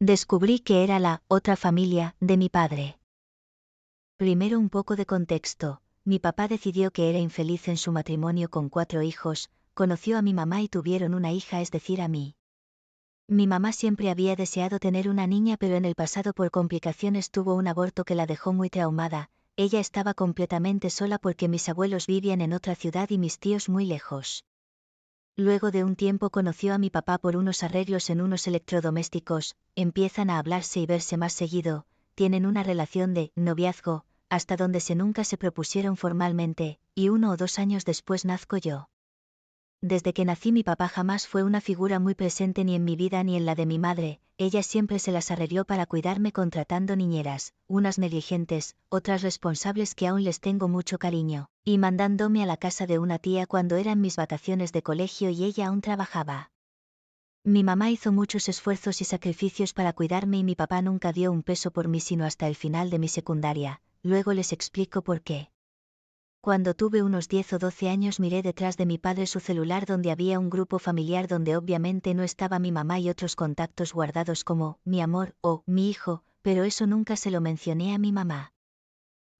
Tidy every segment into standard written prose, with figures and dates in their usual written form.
Descubrí que era la otra familia de mi padre. Primero un poco de contexto. Mi papá decidió que era infeliz en su matrimonio con 4 hijos, conoció a mi mamá y tuvieron una hija, es decir, a mí. Mi mamá siempre había deseado tener una niña, pero en el pasado por complicaciones tuvo un aborto que la dejó muy traumada. Ella estaba completamente sola porque mis abuelos vivían en otra ciudad y mis tíos muy lejos. Luego de un tiempo conoció a mi papá por unos arreglos en unos electrodomésticos, empiezan a hablarse y verse más seguido, tienen una relación de noviazgo, hasta donde nunca se propusieron formalmente, y 1 o 2 años después nazco yo. Desde que nací mi papá jamás fue una figura muy presente ni en mi vida ni en la de mi madre, ella siempre se las arregló para cuidarme contratando niñeras, unas negligentes, otras responsables que aún les tengo mucho cariño, y mandándome a la casa de una tía cuando eran mis vacaciones de colegio y ella aún trabajaba. Mi mamá hizo muchos esfuerzos y sacrificios para cuidarme y mi papá nunca dio un peso por mí sino hasta el final de mi secundaria, luego les explico por qué. Cuando tuve unos 10 o 12 años miré detrás de mi padre su celular donde había un grupo familiar donde obviamente no estaba mi mamá y otros contactos guardados como mi amor o mi hijo, pero eso nunca se lo mencioné a mi mamá.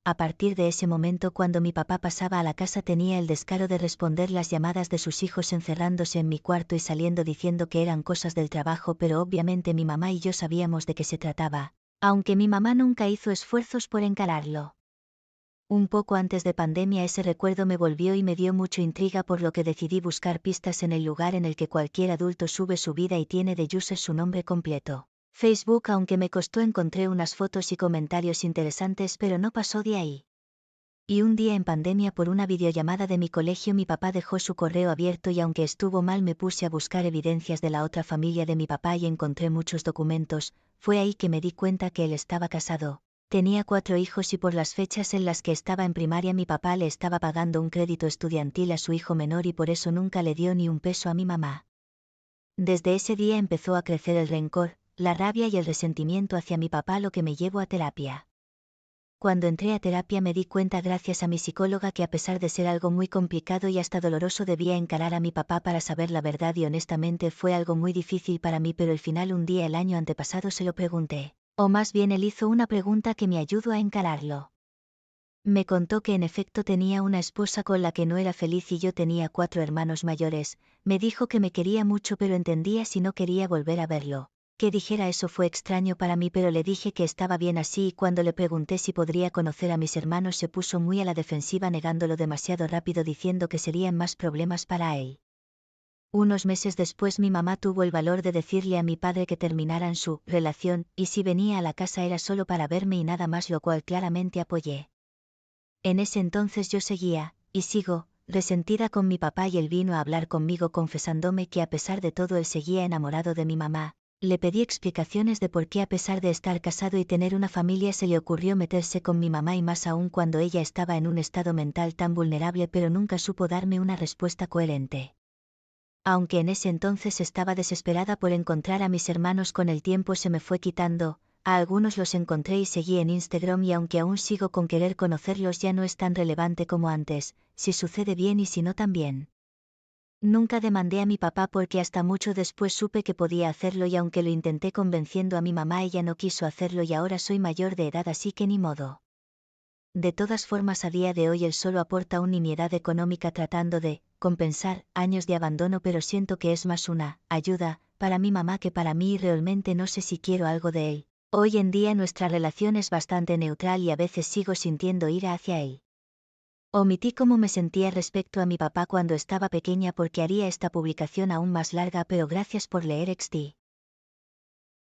A partir de ese momento cuando mi papá pasaba a la casa tenía el descaro de responder las llamadas de sus hijos encerrándose en mi cuarto y saliendo diciendo que eran cosas del trabajo, pero obviamente mi mamá y yo sabíamos de qué se trataba, aunque mi mamá nunca hizo esfuerzos por encararlo. Un poco antes de pandemia ese recuerdo me volvió y me dio mucha intriga, por lo que decidí buscar pistas en el lugar en el que cualquier adulto sube su vida y tiene de user su nombre completo. Facebook, aunque me costó, encontré unas fotos y comentarios interesantes, pero no pasó de ahí. Y un día en pandemia por una videollamada de mi colegio mi papá dejó su correo abierto y aunque estuvo mal me puse a buscar evidencias de la otra familia de mi papá y encontré muchos documentos, fue ahí que me di cuenta que él estaba casado. Tenía 4 hijos y por las fechas en las que estaba en primaria mi papá le estaba pagando un crédito estudiantil a su hijo menor y por eso nunca le dio ni un peso a mi mamá. Desde ese día empezó a crecer el rencor, la rabia y el resentimiento hacia mi papá, lo que me llevó a terapia. Cuando entré a terapia me di cuenta gracias a mi psicóloga que a pesar de ser algo muy complicado y hasta doloroso debía encarar a mi papá para saber la verdad y honestamente fue algo muy difícil para mí, pero al final un día el año antepasado se lo pregunté. O más bien él hizo una pregunta que me ayudó a encararlo. Me contó que en efecto tenía una esposa con la que no era feliz y yo tenía 4 hermanos mayores, me dijo que me quería mucho pero entendía si no quería volver a verlo. Que dijera eso fue extraño para mí, pero le dije que estaba bien así y cuando le pregunté si podría conocer a mis hermanos se puso muy a la defensiva negándolo demasiado rápido diciendo que serían más problemas para él. Unos meses después mi mamá tuvo el valor de decirle a mi padre que terminaran su relación, y si venía a la casa era solo para verme y nada más, lo cual claramente apoyé. En ese entonces yo seguía, y sigo, resentida con mi papá y él vino a hablar conmigo confesándome que a pesar de todo él seguía enamorado de mi mamá. Le pedí explicaciones de por qué a pesar de estar casado y tener una familia se le ocurrió meterse con mi mamá y más aún cuando ella estaba en un estado mental tan vulnerable, pero nunca supo darme una respuesta coherente. Aunque en ese entonces estaba desesperada por encontrar a mis hermanos, con el tiempo se me fue quitando, a algunos los encontré y seguí en Instagram y aunque aún sigo con querer conocerlos ya no es tan relevante como antes, si sucede bien y si no también. Nunca demandé a mi papá porque hasta mucho después supe que podía hacerlo y aunque lo intenté convenciendo a mi mamá ella no quiso hacerlo y ahora soy mayor de edad así que ni modo. De todas formas a día de hoy él solo aporta una nimiedad económica tratando de compensar años de abandono, pero siento que es más una ayuda para mi mamá que para mí y realmente no sé si quiero algo de él. Hoy en día nuestra relación es bastante neutral y a veces sigo sintiendo ira hacia él. Omití cómo me sentía respecto a mi papá cuando estaba pequeña porque haría esta publicación aún más larga, pero gracias por leer XT.